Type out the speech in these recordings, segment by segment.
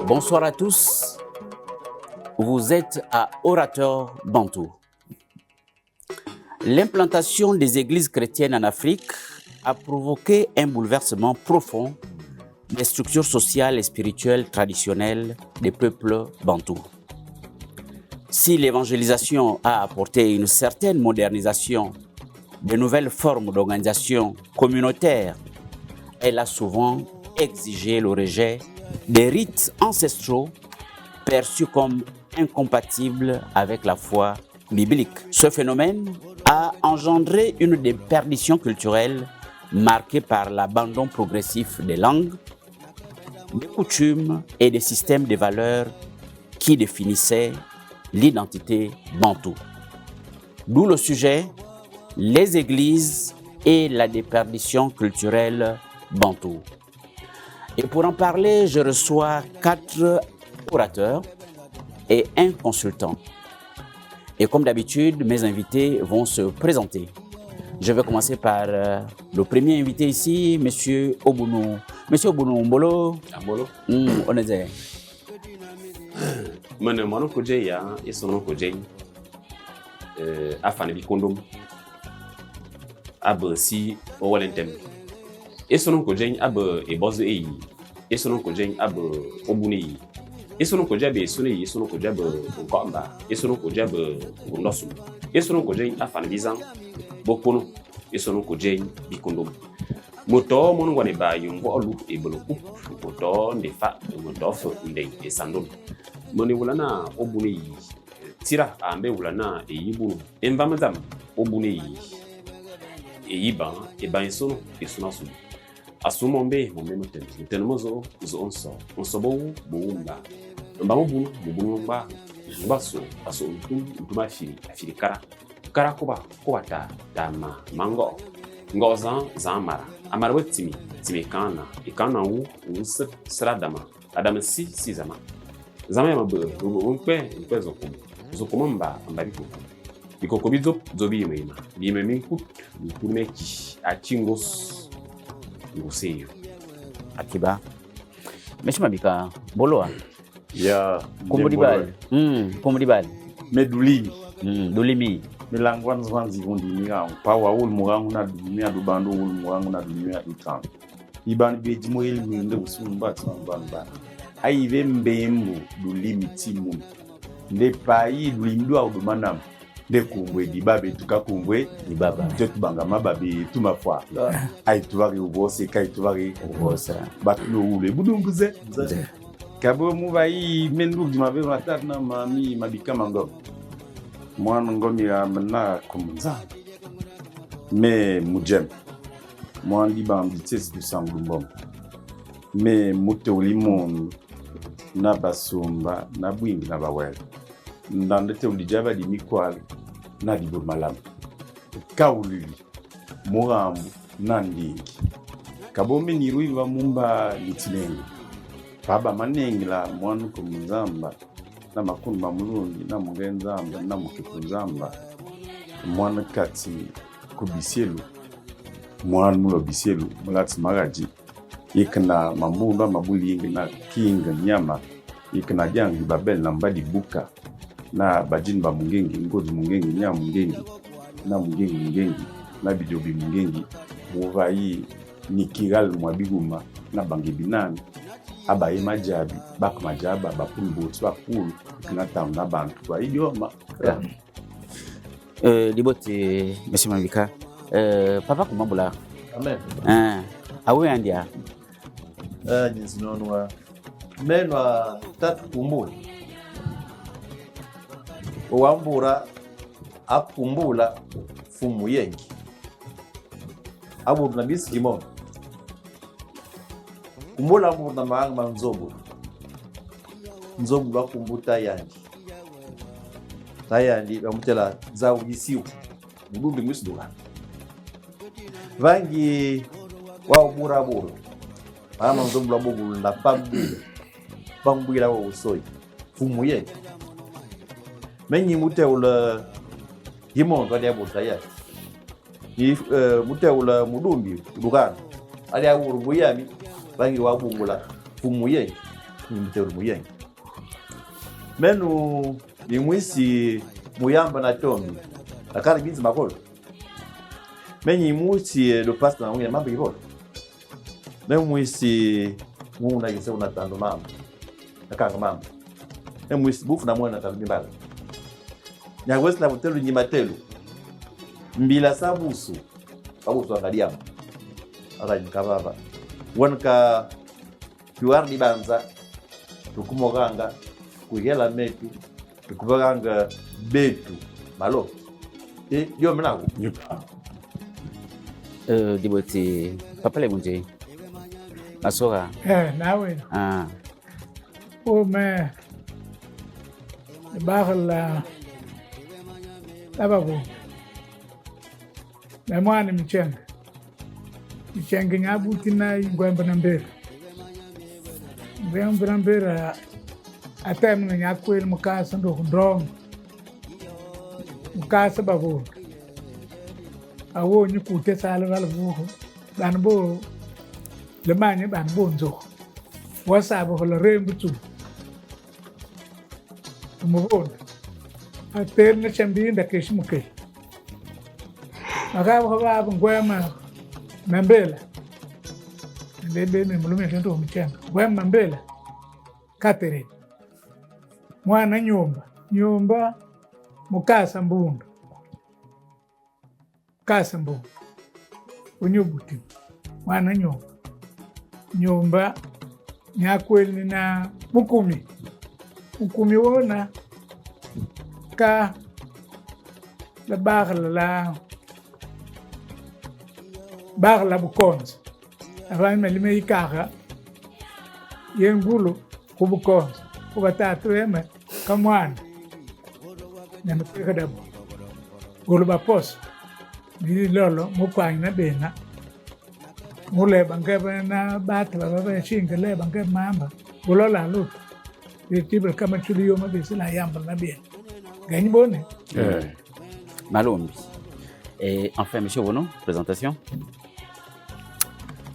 Bonsoir à tous, vous êtes à Orateur Bantou. L'implantation des églises chrétiennes en Afrique a provoqué un bouleversement profond des structures sociales et spirituelles traditionnelles des peuples bantous. Si l'évangélisation a apporté une certaine modernisation de nouvelles formes d'organisation communautaire, elle a souvent exigé le rejet des rites ancestraux perçus comme incompatibles avec la foi biblique. Ce phénomène a engendré une déperdition culturelle marquée par l'abandon progressif des langues, des coutumes et des systèmes de valeurs qui définissaient l'identité bantoue. D'où le sujet, les églises et la déperdition culturelle bantoue. Et pour en parler, je reçois 4 orateurs et un consultant. Et comme d'habitude, mes invités vont se présenter. Je vais commencer par le premier invité ici, Monsieur Obounou. Monsieur Obounou Mbolo. Ambolo. On est là. Mene mano koje ya isono koje afane bi kondom ab si o walentem isono koje ab e bozo e isono koje ab obuni isono koje be isono koje ab ngamba isono koje ab nosu isono koje afane bizan bokono isono koje bi kondom moto mon ngwane ba yungo olu e boloku moto ndefa moto fo ndey e sandom moni wulana obuni tira ambe wulana e yibu envamazam obuni e yiba e bansono e sunasu asumombe momenoten tenmozo zo onso bo mba mobunu mba baso aso ntuma fili kara koba ta mango ngoza zamara amara wetimi kana ikana wu sradama adama si zama zama ya mabe mpe zokoma mba bikoko bizo biyima minku meki achingos ngoseyo Akiba. Monsieur Mabika, Boloa. Ya Kumudibali. Kumudibali. Medulimi. Dulimi. Milangwan zwanzi hundi mirangu. Pawa ulu murangu na dulimi adu bandu ulu murangu na dulimi adu tangu. Ibani beji mweli mwende usumba tsanubamba. Aive mbembo dulimi timu. Nde payi dulimi dua udumanam. Nde kumbwe dibabe tukakumbwe. Dibaba. Jotu banga mababe tumafwa. Aituwari ubose, kaituwari Ubosa. Baklo ule. Budunguze. Kabo mubai mendu jimabe matar na mami mabika mango. Mwana ngomi ya mena kumunza. Me mujem. Mwana liba ambitesi du sangumbom. Me mute ulimon na basumba na bwingi na bawele. Ndandete ulijaba di mikwali na dibo malam. Kaulili. Murambu na ndingi. Kabo meni ruiva mumba litinengi. Baba manengila mwana kumunzamba. Na makunu mamulundi na mungenzamba na mukipunzamba mwana kati kubisielu mwana mulo bisielu mulati magaji ikna mamunda mabuli ingi na kinga nyama ikna jangi babel na mbadi buka na bajini ba mungengi ngozi mungengi nya mungengi na mungengi na bijobi mungengi muvayi nikigal mwabiguma na bangi binani aba imajabi bak majaba bapulu bapulu kinata na bantu kwa idioma Libote Monsieur Mabika. Papa kumambula. Amen. Awe andia. Jinsi nonwa. Menwa tatu kumbula. Uambura apumbula fumu yengi. Abu na bisi limon. Kumbula abu na maanga nzobu. Nzobu wa kumbuta yangi. Tayandi bamutela za ujisiu. Mudumbi mwisdula. Vangi wa ubura buru. Ama nzobu la bugu la pambwila wa usoi. Fumu yengi. Menyi mute ula himon kwa dia buta ya. Mute ula mudumbi dukana. Ali ya uru buyami. Vangi wa bungu la fumu yengi. mteu muyengi menu ni mwisi muyamba na tomi akari binzi makolo menyi mwisi do pasta na mwina mambo hivyo menu mwisi muna kise unatando mama akanga mama menu mwisi bufu na mwana tando bimbala nyawesi na butelu nyimatelu mbila sabusu angaliama akanyikababa wanka tuar di banza tukumoganga kuyela metu tukubaganga betu malo yo mnago Diboti papa le munje asora nawe ah o me bagla abago na mwana michenga nyabuti na ingwemba na mbere até me ganhar com ele no caso do drone no caso babu a wo ni ku te sala wala bu dan bo le manye ban bo nzo wasa bo le rembu tu mo bon a ter na chambi nda kesh mu ke aga ba ngwema mbela bebe me mulume tento mchanga ngwema mbela Catherine mwana nyumba mukasa mbundu unyubuti mwana nyumba nyakweli na mukumi wona ka la bagla bukonzo abanye melime ikara yengulo kubukonzo kubatatu eme kamwana nyamukadabo goluba pos ni lolo mukwanyi na bena mule bangebe na batu baba shinga le bangebe mamba golola lu tibre kama chuliyo mabisi la yamba na bien gagné bonne Malombi. Et enfin, monsieur Wono, présentation.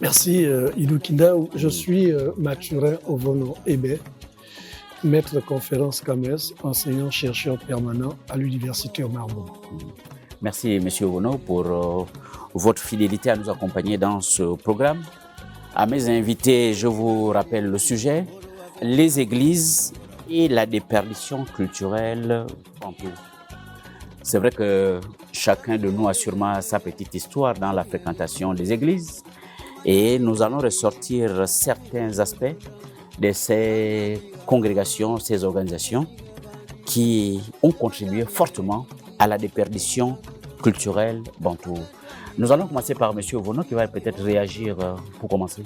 Merci Idou Kindao. Je suis Mathurin Ovono Ebe, maître de conférence CAMES, enseignant-chercheur permanent à l'Université Omar Bongo. Merci monsieur Wono pour votre fidélité à nous accompagner dans ce programme. À mes invités, je vous rappelle le sujet, les églises et la déperdition culturelle bantoue. C'est vrai que chacun de nous a sûrement sa petite histoire dans la fréquentation des églises et nous allons ressortir certains aspects de ces congrégations, ces organisations qui ont contribué fortement à la déperdition culturelle bantoue. Nous allons commencer par M. Vono qui va peut-être réagir pour commencer.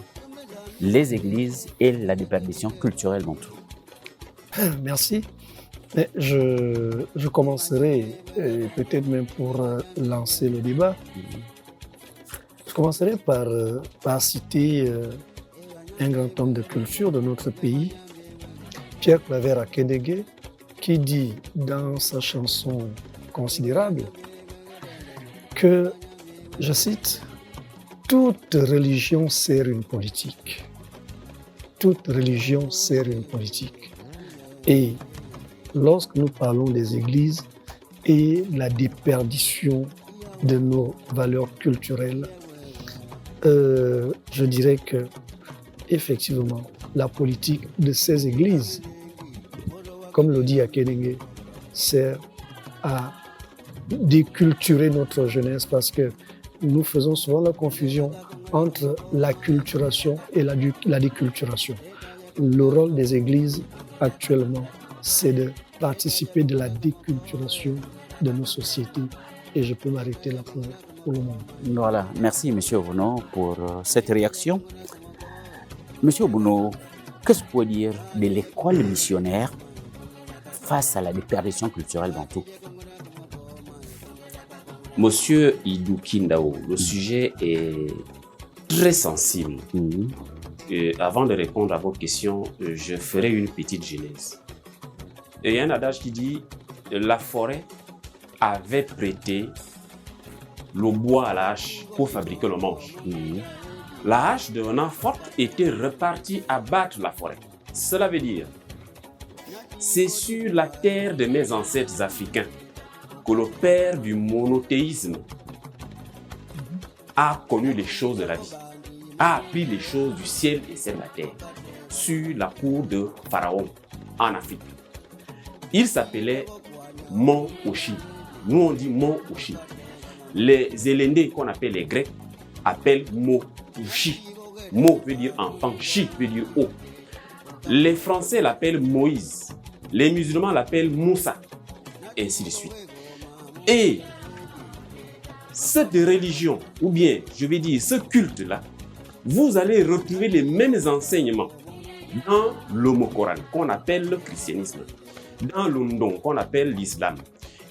Les églises et la déperdition culturelle bantoue. Merci. Je commencerai, peut-être même pour lancer le débat, je commencerai par citer un grand homme de culture de notre pays, Pierre Claver Akedege, qui dit dans sa chanson Considérable que, je cite, « Toute religion sert une politique. Toute religion sert une politique. » Et lorsque nous parlons des églises et la déperdition de nos valeurs culturelles, je dirais que effectivement la politique de ces églises, comme le dit Akedege, sert à déculturer notre jeunesse parce que nous faisons souvent la confusion entre l'acculturation et la déculturation. Le rôle des églises actuellement, c'est de participer de la déculturation de nos sociétés. Et je peux m'arrêter là pour le moment. Voilà, merci M. Vono pour cette réaction. M. Vono, qu'est-ce que vous pouvez dire de l'école missionnaire face à la déperdition culturelle bantoue? Monsieur Idou Kindao, le sujet est très sensible. Et avant de répondre à votre question, je ferai une petite genèse. Et il y a un adage qui dit « La forêt avait prêté le bois à la hache pour fabriquer le manche. La hache, devenant forte, était repartie abattre la forêt. Cela veut dire, c'est sur la terre de mes ancêtres africains que le père du monothéisme a connu les choses de la vie, a appris les choses du ciel et celles de la terre, sur la cour de Pharaon en Afrique. Il s'appelait Mont Oshi. Nous on dit Mont Oshi. Les Zéléndés qu'on appelle les Grecs appellent Mo Oshi. Mo veut dire enfant, Chi veut dire eau. Les Français l'appellent Moïse. Les musulmans l'appellent Moussa. Et ainsi de suite. Et cette religion, ou bien je vais dire ce culte-là, vous allez retrouver les mêmes enseignements dans le Coran qu'on appelle le christianisme, dans le Ndon qu'on appelle l'islam,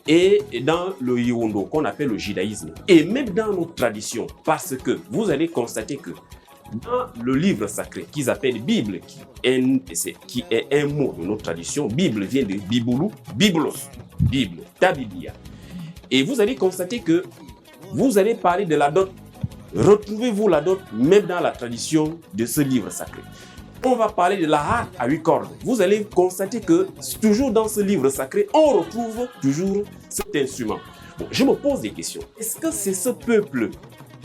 et dans le Yondo qu'on appelle le judaïsme, et même dans nos traditions, parce que vous allez constater que dans le livre sacré qu'ils appellent Bible, qui est un mot de notre tradition, Bible vient de Biboulou, Biblos, Bible, ta Biblia. Et vous allez constater que vous allez parler de la dot. Retrouvez-vous la dot même dans la tradition de ce livre sacré. On va parler de la harpe à 8 cordes. Vous allez constater que toujours dans ce livre sacré, on retrouve toujours cet instrument. Bon, je me pose des questions. Est-ce que c'est ce peuple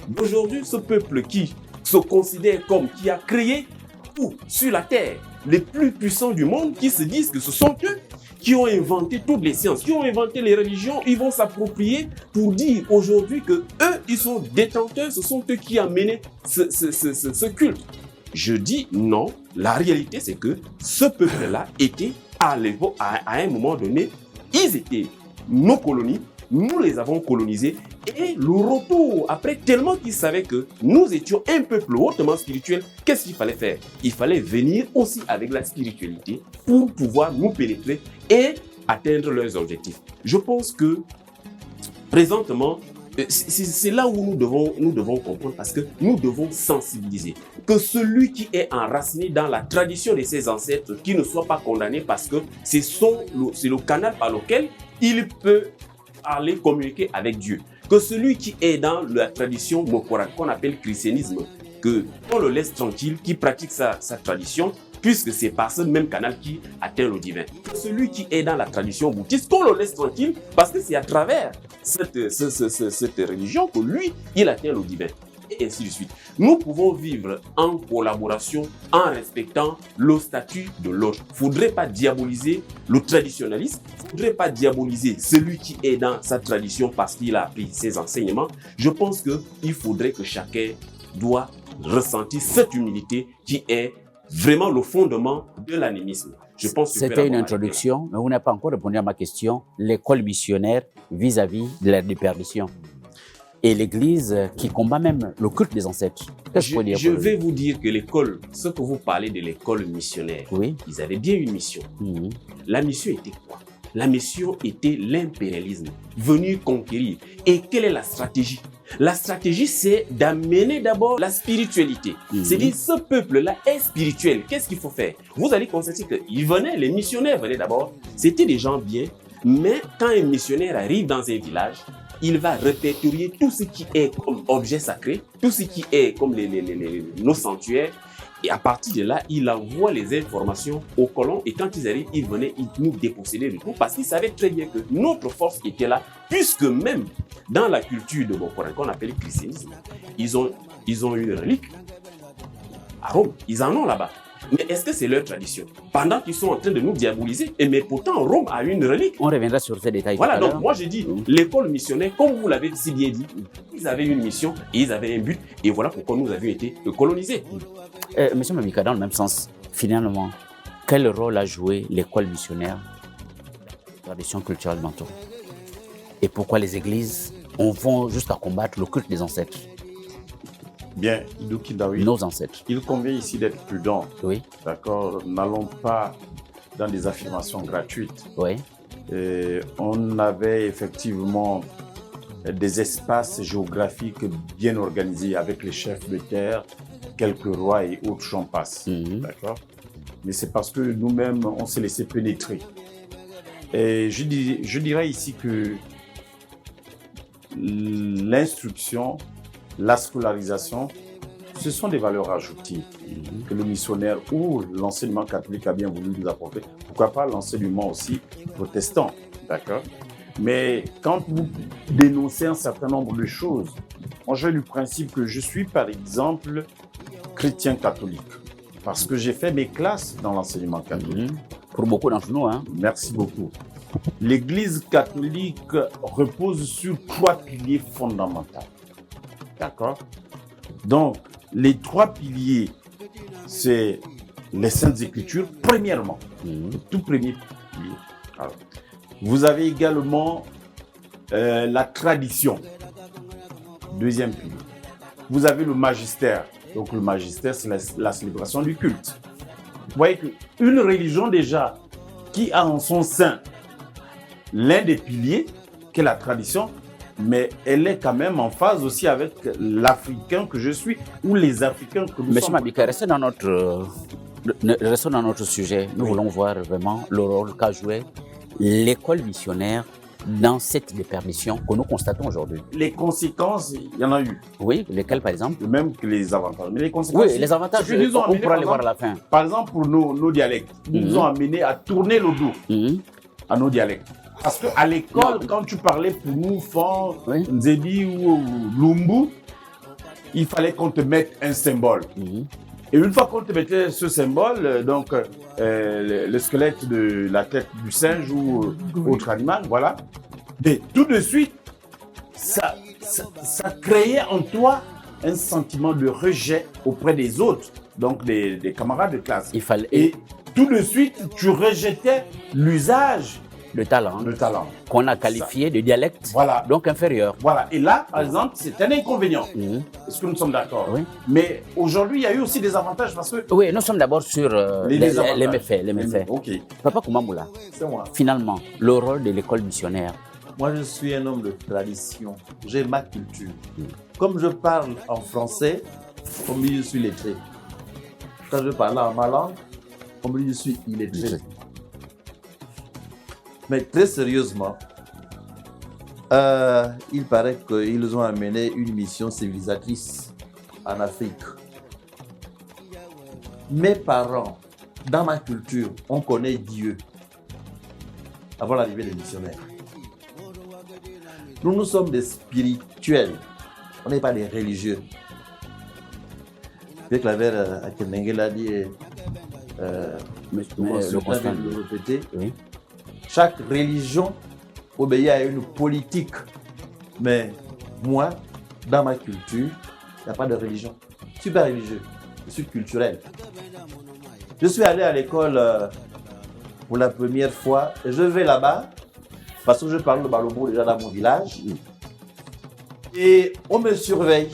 d'aujourd'hui, ce peuple qui se considère comme qui a créé tout sur la terre, les plus puissants du monde, qui se disent que ce sont eux qui ont inventé toutes les sciences, qui ont inventé les religions, ils vont s'approprier pour dire aujourd'hui que eux, ils sont détenteurs, ce sont eux qui ont mené ce culte. Je dis non, la réalité c'est que ce peuple-là était à un moment donné, ils étaient nos colonies, nous les avons colonisés, et le retour, après tellement qu'ils savaient que nous étions un peuple hautement spirituel, qu'est-ce qu'il fallait faire? Il fallait venir aussi avec la spiritualité pour pouvoir nous pénétrer et atteindre leurs objectifs. Je pense que présentement, c'est là où nous devons comprendre, parce que nous devons sensibiliser. Que celui qui est enraciné dans la tradition de ses ancêtres, qui ne soit pas condamné parce que c'est le canal par lequel il peut aller communiquer avec Dieu. Que celui qui est dans la tradition Mokoran, qu'on appelle christianisme, qu'on le laisse tranquille, qui pratique sa tradition, puisque c'est par ce même canal qui atteint le divin. Que celui qui est dans la tradition bouddhiste, qu'on le laisse tranquille, parce que c'est à travers cette religion que lui, il atteint le divin. Et ainsi de suite. Nous pouvons vivre en collaboration, en respectant le statut de l'autre. Il ne faudrait pas diaboliser le traditionnaliste, il ne faudrait pas diaboliser celui qui est dans sa tradition parce qu'il a appris ses enseignements. Je pense qu'il faudrait que chacun doit ressentir cette humilité qui est vraiment le fondement de l'animisme. Je pense que c'était une introduction, mais vous n'avez pas encore répondu à ma question. L'école missionnaire vis-à-vis de la déperdition. Et l'Église qui combat même le culte des ancêtres. Je vais vous dire que l'école, ce que vous parlez de l'école missionnaire, oui. Ils avaient bien une mission. La mission était quoi? La mission était l'impérialisme, venir conquérir. Et quelle est la stratégie? La stratégie, c'est d'amener d'abord la spiritualité. C'est-à-dire, ce peuple-là est spirituel. Qu'est-ce qu'il faut faire? Vous allez constater que les missionnaires venaient d'abord. C'était des gens bien, mais quand un missionnaire arrive dans un village, il va répertorier tout ce qui est comme objet sacré, tout ce qui est comme nos sanctuaires. Et à partir de là, il envoie les informations aux colons. Et quand ils arrivent, ils venaient nous déposséder de tout. Parce qu'ils savaient très bien que notre force était là. Puisque même dans la culture de Bokoran, qu'on appelle le christianisme, ils ont une relique à Rome. Ils en ont là-bas. Mais est-ce que c'est leur tradition? Pendant qu'ils sont en train de nous diaboliser, mais pourtant Rome a une relique. On reviendra sur ces détails. Voilà, donc moi je dis, l'école missionnaire, comme vous l'avez si bien dit, ils avaient une mission et ils avaient un but. Et voilà pourquoi nous avions été colonisés. Monsieur Mamika, dans le même sens, finalement, quel rôle a joué l'école missionnaire dans la tradition culturelle bantoue? Et pourquoi les églises vont jusqu'à combattre le culte des ancêtres? Bien, Idukindawi, nos ancêtres. Il convient ici d'être prudent. Oui. D'accord, n'allons pas dans des affirmations gratuites. Oui. Et on avait effectivement des espaces géographiques bien organisés avec les chefs de terre, quelques rois et autres j'en passe. D'accord. Mais c'est parce que nous-mêmes, on s'est laissé pénétrer. Et je dirais ici que l'instruction, la scolarisation, ce sont des valeurs ajoutées. que le missionnaire ou l'enseignement catholique a bien voulu nous apporter. Pourquoi pas l'enseignement aussi protestant, d'accord? Mais quand vous dénoncez un certain nombre de choses, moi j'ai le principe que je suis par exemple chrétien catholique, parce que j'ai fait mes classes dans l'enseignement catholique. Pour beaucoup d'entre nous, hein. Merci beaucoup. L'Église catholique repose sur 3 piliers fondamentaux. D'accord? Donc, les 3 piliers, c'est les Saintes Écritures, premièrement. Le tout premier pilier. Alors, vous avez également la tradition, deuxième pilier. Vous avez le magistère. Donc, le magistère, c'est la célébration du culte. Vous voyez qu'une religion déjà qui a en son sein l'un des piliers, qui est la tradition, mais elle est quand même en phase aussi avec l'Africain que je suis ou les Africains que nous sommes. Monsieur Mabika, restons dans notre sujet. Nous voulons voir vraiment le rôle qu'a joué l'école missionnaire dans cette déperdition que nous constatons aujourd'hui. Les conséquences, il y en a eu. Oui, lesquelles par exemple? Même que les avantages. Mais les conséquences, oui, les avantages, on pourra les voir à la fin. Par exemple, pour nos dialectes, ils nous ont amenés à tourner le dos à nos dialectes. Parce qu'à l'école, quand tu parlais pour nous, Fan, Nzebi ou Lumbu, il fallait qu'on te mette un symbole. Et une fois qu'on te mettait ce symbole, donc le squelette de la tête du singe ou autre animal, voilà, mais tout de suite, ça créait en toi un sentiment de rejet auprès des autres, donc des camarades de classe. Et tout de suite, tu rejetais l'usage le talent qu'on a qualifié de dialecte, donc inférieur. Voilà, et là, par exemple, c'est un inconvénient. Est-ce que nous sommes d'accord? Oui. Mais aujourd'hui, il y a eu aussi des avantages parce que... Oui, nous sommes d'abord sur les méfaits. Ok. Papa Koumamoula, c'est moi. Finalement, le rôle de l'école missionnaire. Moi, je suis un homme de tradition. J'ai ma culture. Comme je parle en français, on me dit je suis lettré. Quand je parle en ma langue, on me dit je suis illettré. Mais très sérieusement, il paraît qu'ils ont amené une mission civilisatrice en Afrique. Mes parents, dans ma culture, on connaît Dieu avant l'arrivée des missionnaires. Nous sommes des spirituels, on n'est pas des religieux. Avec la vers à Kenenge l'a dit, le répéter. Oui. Chaque religion obéit à une politique. Mais moi, dans ma culture, il n'y a pas de religion. Je ne suis pas religieux, je suis culturel. Je suis allé à l'école pour la première fois et je vais là-bas parce que je parle le Balobo déjà dans mon village. Et on me surveille.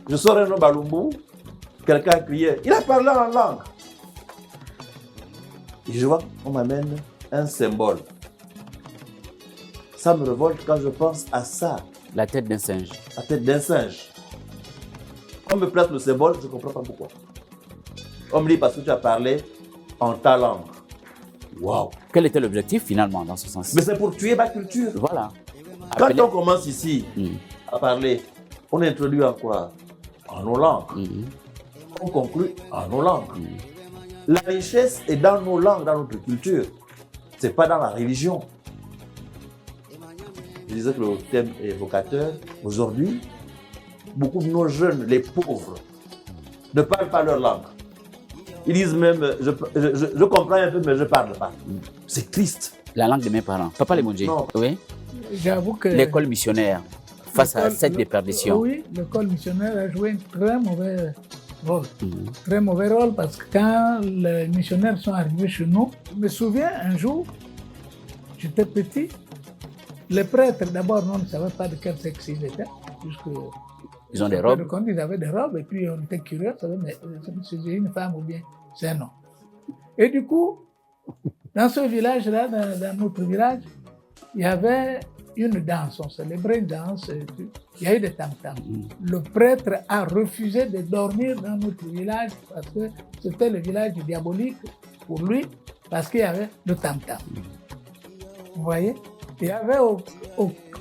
Je sors un Balombo, quelqu'un a crié, il a parlé en langue. Et je vois qu'on m'amène un symbole. Ça me révolte quand je pense à ça. La tête d'un singe. La tête d'un singe. On me place le symbole, je ne comprends pas pourquoi. On me dit parce que tu as parlé en ta langue. Waouh! Quel était l'objectif finalement dans ce sens? Mais c'est pour tuer ma culture. Voilà. Quand on commence ici à parler, on introduit en quoi? En nos langues. On conclut en nos langues. La richesse est dans nos langues, dans notre culture. Ce n'est pas dans la religion. Je disais que le thème est évocateur. Aujourd'hui, beaucoup de nos jeunes, les pauvres, ne parlent pas leur langue. Ils disent même, je comprends un peu, mais je ne parle pas. C'est triste. La langue de mes parents. Papa Lemondji. Oui. J'avoue que... L'école missionnaire, face à cette déperdition. Oui, l'école missionnaire a joué un très mauvais rôle. Très mauvais rôle parce que quand les missionnaires sont arrivés chez nous, je me souviens un jour, j'étais petit, les prêtres d'abord on ne savait pas de quel sexe ils étaient. Ils ont des robes. Ils avaient des robes et puis on était curieux, mais c'est une femme ou bien c'est un homme. Et du coup, dans ce village-là, dans notre village, il y avait une danse, on célébrait une danse, il y a eu des tam-tams. Le prêtre a refusé de dormir dans notre village parce que c'était le village diabolique pour lui, parce qu'il y avait le tam-tam. Vous voyez? Il n'y avait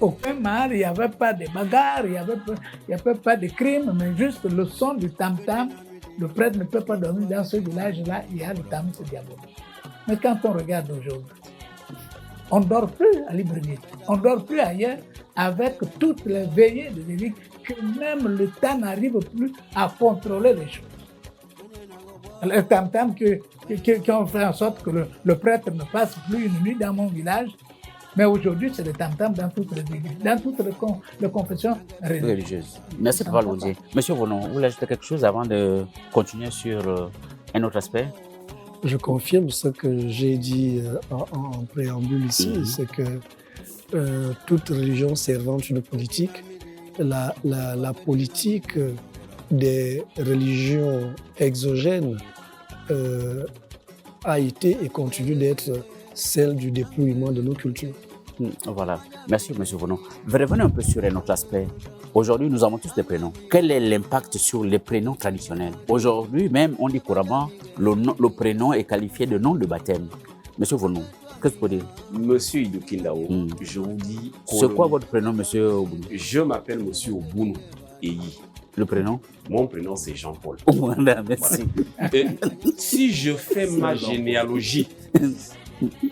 aucun mal, il n'y avait pas de bagarre, il n'y avait pas de crime, mais juste le son du tam-tam le prêtre ne peut pas dormir dans ce village-là, il y a le tamis diabolique. Mais quand on regarde aujourd'hui, on ne dort plus à Libreville, on ne dort plus ailleurs avec toutes les veillées de l'évêque, que même l'État n'arrive plus à contrôler les choses. Les tam-tams qui ont fait en sorte que le prêtre ne passe plus une nuit dans mon village, mais aujourd'hui, c'est les tam-tams dans toutes les églises, dans toutes les confessions religieuses. Merci, Papa Londier. Monsieur Vonon, vous voulez ajouter quelque chose avant de continuer sur un autre aspect? Je confirme ce que j'ai dit en préambule ici, c'est que toute religion servant une politique, la politique des religions exogènes a été et continue d'être celle du dépouillement de nos cultures. Voilà. Merci, M. Vonon. Revenez un peu sur un autre aspect. Aujourd'hui, nous avons tous des prénoms. Quel est l'impact sur les prénoms traditionnels? Aujourd'hui, même, on dit couramment, le prénom est qualifié de nom de baptême. M. Vonon, qu'est-ce que vous pouvez dire? Monsieur Idokindao, je vous dis... C'est quoi votre prénom, M. Obounou? Je m'appelle M. Obounou Eyi. Le prénom? Mon prénom, c'est Jean-Paul. Voilà, merci. Voilà. Si je fais ma généalogie,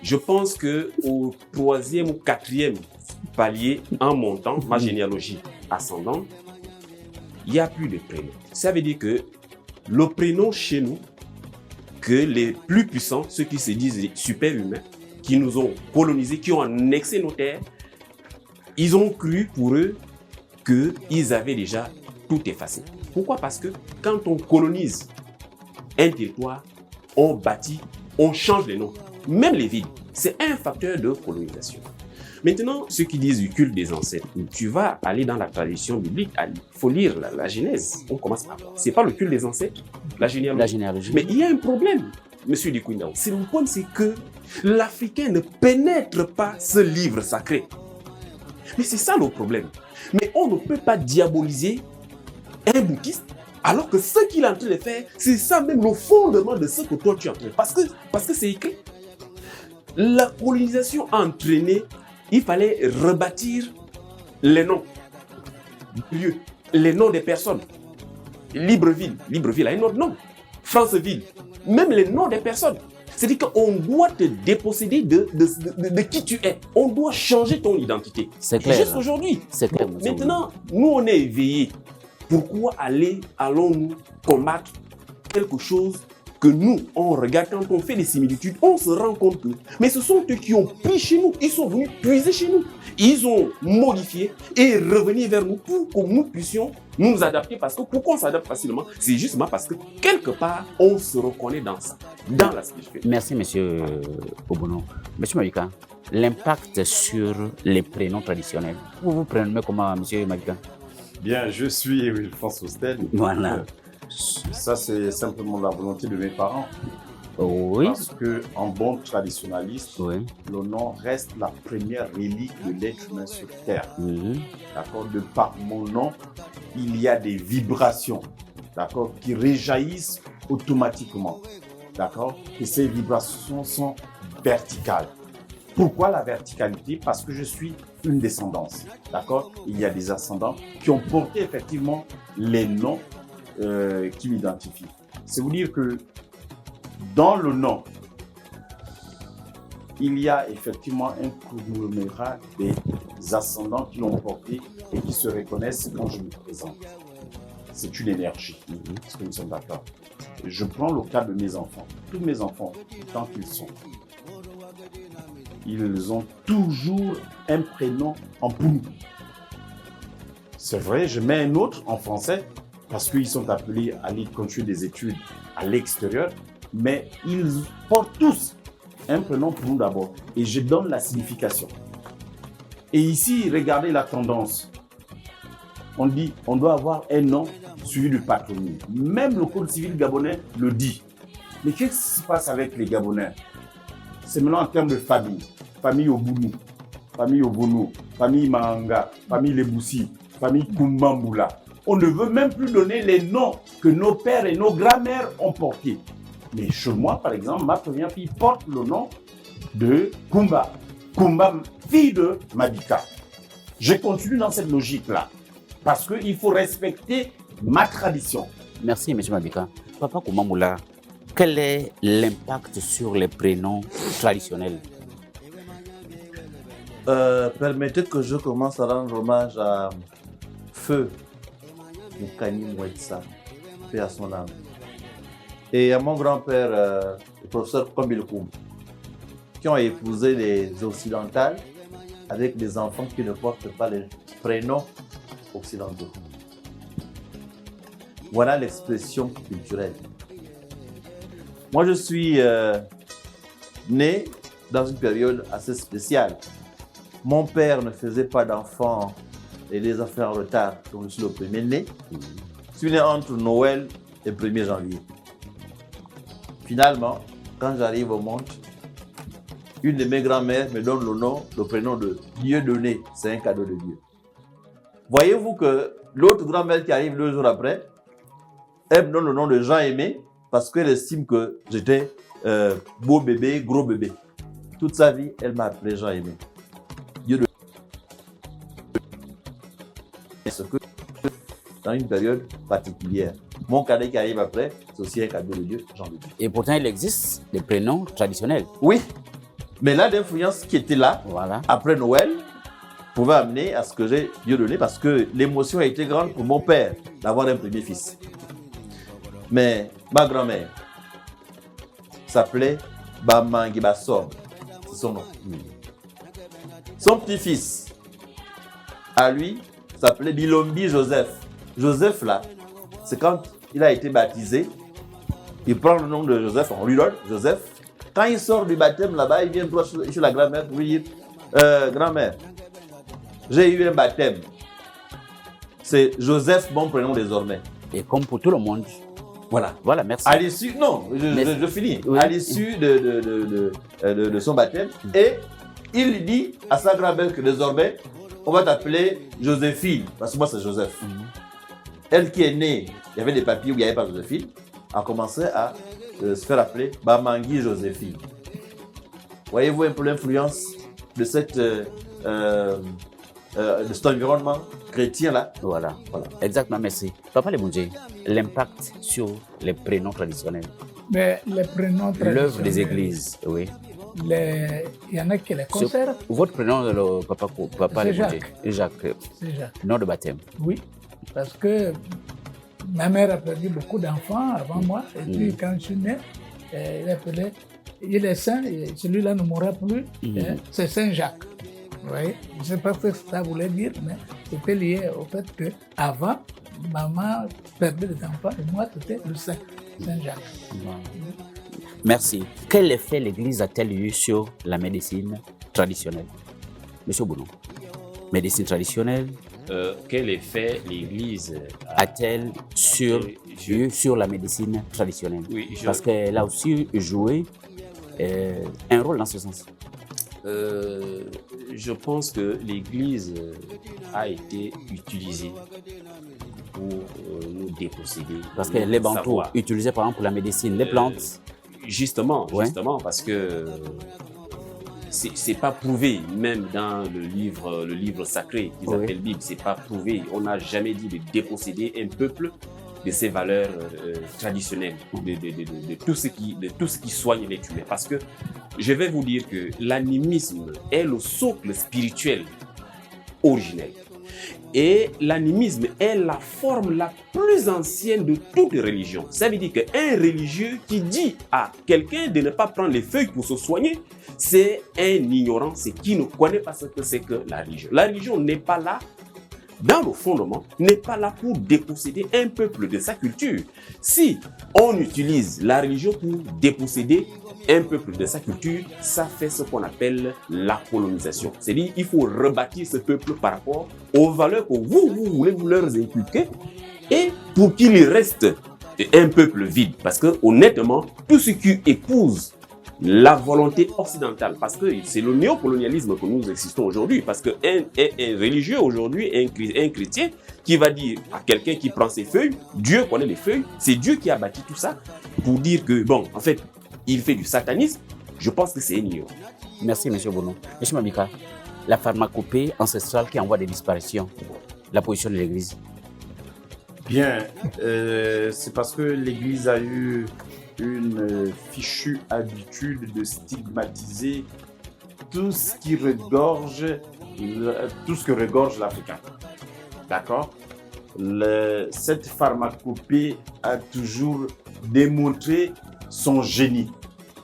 je pense qu'au 3e ou 4e palier, en montant ma généalogie ascendante, il n'y a plus de prénom. Ça veut dire que le prénom chez nous, que les plus puissants, ceux qui se disent super-humains, qui nous ont colonisés, qui ont annexé nos terres, ils ont cru pour eux qu'ils avaient déjà tout effacé. Pourquoi? Parce que quand on colonise un territoire, on bâtit, on change les noms. Même les villes, c'est un facteur de colonisation. Maintenant, ceux qui disent du culte des ancêtres, tu vas aller dans la tradition biblique, il faut lire la Genèse. On commence par quoi? C'est pas le culte des ancêtres, la généalogie. La généalogie. Mais il y a un problème, monsieur Dikoundao. C'est mon point, c'est que l'Africain ne pénètre pas ce livre sacré. Mais c'est ça le problème. Mais on ne peut pas diaboliser un bouquiste, alors que ce qu'il est en train de faire, c'est ça même le fondement de ce que toi tu es en train de faire. Parce que c'est écrit. La colonisation a entraîné, il fallait rebâtir les noms des lieux, les noms des personnes. Libreville a un autre nom. Franceville, même les noms des personnes. C'est-à-dire qu'on doit te déposséder de qui tu es. On doit changer ton identité. C'est clair. Juste aujourd'hui. C'est clair. Maintenant, nous on est éveillés. Pourquoi allons-nous combattre quelque chose que nous, on regarde, quand on fait des similitudes, on se rend compte que... Mais ce sont eux qui ont pris chez nous, ils sont venus puiser chez nous. Ils ont modifié et revenu vers nous pour que nous puissions nous adapter. Parce que pourquoi on s'adapte facilement? C'est justement parce que quelque part, on se reconnaît dans ça, dans la spiritualité. Merci, M. Obounou. M. Malika, l'impact sur les prénoms traditionnels. Vous vous prénommez comment, M. Malika? Bien, je suis Wilfranc Soustel. Voilà. Ça, c'est simplement la volonté de mes parents. Oui. Parce qu'en bon traditionnaliste, Oui. le nom reste la première relique de l'être humain sur Terre. D'accord? De par mon nom, il y a des vibrations, d'accord, qui réjaillissent automatiquement. D'accord? Et ces vibrations sont verticales. Pourquoi la verticalité? Parce que je suis une descendance. D'accord? Il y a des ascendants qui ont porté effectivement les noms qui m'identifient. C'est vous dire que dans le nom, il y a effectivement un conglomérat des ascendants qui l'ont porté et qui se reconnaissent quand je me présente. C'est une énergie, est-ce que nous sommes d'accord? Je prends le cas de mes enfants. Tous mes enfants, tant qu'ils sont, ils ont toujours un prénom en poum. C'est vrai, je mets un autre en français parce qu'ils sont appelés à aller continuer des études à l'extérieur, mais ils portent tous un prénom pour nous d'abord. Et je donne la signification. Et ici, regardez la tendance. On dit, on doit avoir un nom suivi du patronyme. Même le Code civil gabonais le dit. Mais qu'est-ce qui se passe avec les Gabonais? C'est maintenant en termes de famille. Famille Obounou, famille Obono, famille Mahanga, famille Leboussi, famille Kumbambula. On ne veut même plus donner les noms que nos pères et nos grands-mères ont portés. Mais chez moi, par exemple, ma première fille porte le nom de Kumba. Kumba, fille de Mabika. Je continue dans cette logique-là. Parce qu'il faut respecter ma tradition. Merci, M. Mabika. Papa Koumamula, quel est l'impact sur les prénoms traditionnels? Permettez que je commence à rendre hommage à Feu Moukani Mouetsa, paix à son âme, et à mon grand-père, le professeur Kombil Koum, qui ont épousé les occidentales avec des enfants qui ne portent pas les prénoms occidentaux. Voilà l'expression culturelle. Moi, je suis né dans une période assez spéciale. Mon père ne faisait pas d'enfants et les a fait en retard, donc je suis le premier né. Je suis né entre Noël et 1er janvier. Finalement, quand j'arrive au monde, une de mes grand-mères me donne le prénom de Dieudonné. C'est un cadeau de Dieu. Voyez-vous que l'autre grand-mère qui arrive 2 jours après, elle me donne le nom de Jean-Aimé parce qu'elle estime que j'étais beau bébé, gros bébé. Toute sa vie, elle m'a appelé Jean-Aimé. Dieudonné. Ce que dans une période particulière. Mon cadet qui arrive après, c'est aussi un cadeau de Dieu, Jean de Dieu. Et pourtant, il existe des prénoms traditionnels. Oui, mais là, l'influence qui était là, Voilà. après Noël, pouvait amener à ce que j'ai Dieudonné parce que l'émotion a été grande pour mon père d'avoir un premier fils. Mais ma grand-mère s'appelait Bamangi Bassom, c'est son nom. Son petit-fils, à lui, s'appelait Bilombi Joseph. Joseph, là, c'est quand il a été baptisé, il prend le nom de Joseph, on lui donne Joseph. Quand il sort du baptême là-bas, il vient droit chez la grand-mère pour lui dire grand-mère, j'ai eu un baptême. C'est Joseph, mon prénom désormais. Et comme pour tout le monde. Voilà. Voilà, merci. À l'issue, non, je finis. Oui. À l'issue de son baptême, et il lui dit à sa grand-mère que désormais, on va t'appeler Joséphine, parce que moi c'est Joseph. Elle qui est née, il y avait des papiers où il n'y avait pas Joséphine, a commencé à se faire appeler Bamangi Joséphine. Voyez-vous un peu l'influence de cet environnement chrétien-là? Voilà. Exactement, merci. Papa Lemoudjé, l'impact sur les prénoms traditionnels. Mais les prénoms traditionnels. L'œuvre des églises, oui. Il y en a qui les conservent. Votre prénom, le papa C'est Lemoudjé. Jacques. Jacques. C'est Jacques. Nom de baptême. Oui, parce que ma mère a perdu beaucoup d'enfants avant moi. Et puis quand je suis né, il appelait, il est saint, et celui-là ne mourra plus. C'est Saint-Jacques. Vous voyez, je ne sais pas ce que ça voulait dire, mais c'était lié au fait qu'avant, maman perdait des enfants et moi, c'était le Saint-Jacques. Merci. Quel effet l'Église a-t-elle eu sur la médecine traditionnelle? Monsieur Bounou, médecine traditionnelle, Quel effet l'Église a-t-elle eu sur la médecine traditionnelle? Oui, Parce qu'elle a aussi joué un rôle dans ce sens. Je pense que l'Église a été utilisée pour nous déposséder. Parce que les bantous utilisaient par exemple pour la médecine, les plantes. Justement, Ouais. parce que c'est pas prouvé, même dans le livre sacré qu'ils Oui. appellent Bible, c'est pas prouvé. On n'a jamais dit de déposséder un peuple de ses valeurs traditionnelles, de tout ce qui soigne l'être humain. Parce que je vais vous dire que l'animisme est le socle spirituel originel. Et l'animisme est la forme la plus ancienne de toute religion. Ça veut dire qu'un religieux qui dit à quelqu'un de ne pas prendre les feuilles pour se soigner, c'est un ignorant, c'est qui ne connaît pas ce que c'est que la religion. La religion n'est pas là, dans le fondement, n'est pas là pour déposséder un peuple de sa culture. Si on utilise la religion pour déposséder un peuple de sa culture, ça fait ce qu'on appelle la colonisation. C'est-à-dire qu'il faut rebâtir ce peuple par rapport aux valeurs que vous voulez vous leur inculquer et pour qu'il reste un peuple vide. Parce que honnêtement, tout ce qui épouse la volonté occidentale, parce que c'est le néocolonialisme que nous existons aujourd'hui, parce qu'un religieux aujourd'hui, un chrétien qui va dire à quelqu'un qui prend ses feuilles, Dieu connaît les feuilles, c'est Dieu qui a bâti tout ça, pour dire que, bon, en fait, il fait du satanisme, je pense que c'est ignorant. Merci, M. Bono. M. Mabika, la pharmacopée ancestrale qui envoie des disparitions, la position de l'Église. Bien, c'est parce que l'Église a eu une fichue habitude de stigmatiser tout ce qui regorge, tout ce que regorge l'Africain. D'accord? Cette pharmacopée a toujours démontré son génie.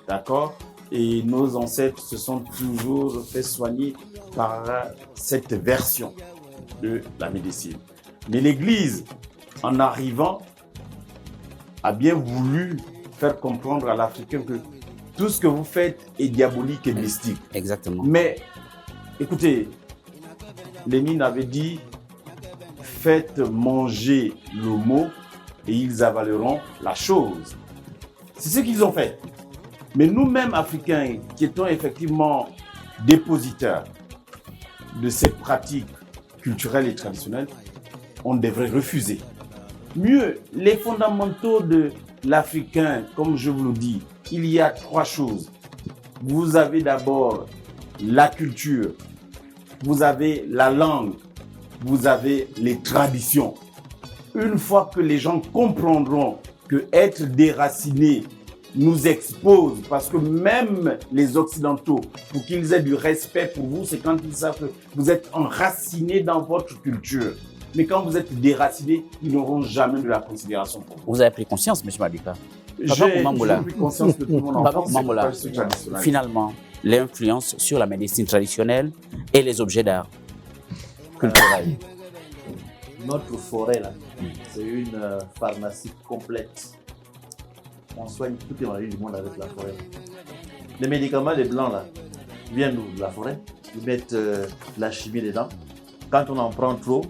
D'accord? Et nos ancêtres se sont toujours fait soigner par cette version de la médecine. Mais l'Église, en arrivant, a bien voulu faire comprendre à l'Africain que tout ce que vous faites est diabolique et mystique. Exactement. Mais écoutez, Lénine avait dit « Faites manger le mot et ils avaleront la chose ». C'est ce qu'ils ont fait. Mais nous-mêmes, Africains, qui étions effectivement dépositaires de ces pratiques culturelles et traditionnelles, on devrait refuser. Mieux, les fondamentaux de l'Africain, comme je vous le dis, il y a 3 choses. Vous avez d'abord la culture, vous avez la langue, vous avez les traditions. Une fois que les gens comprendront que être déraciné nous expose, parce que même les Occidentaux, pour qu'ils aient du respect pour vous, c'est quand ils savent que vous êtes enraciné dans votre culture. Mais quand vous êtes déraciné, ils n'auront jamais de la considération pour vous. Vous avez pris conscience, M. Madiba? J'ai pris conscience que tout le monde Papa en Koumamboula, finalement, l'influence sur la médecine traditionnelle et les objets d'art culturels. Notre forêt, là, c'est une pharmacie complète. On soigne toutes les maladies du monde avec la forêt. Les médicaments, les blancs, là, viennent de la forêt. Ils mettent la chimie dedans. Quand on en prend trop,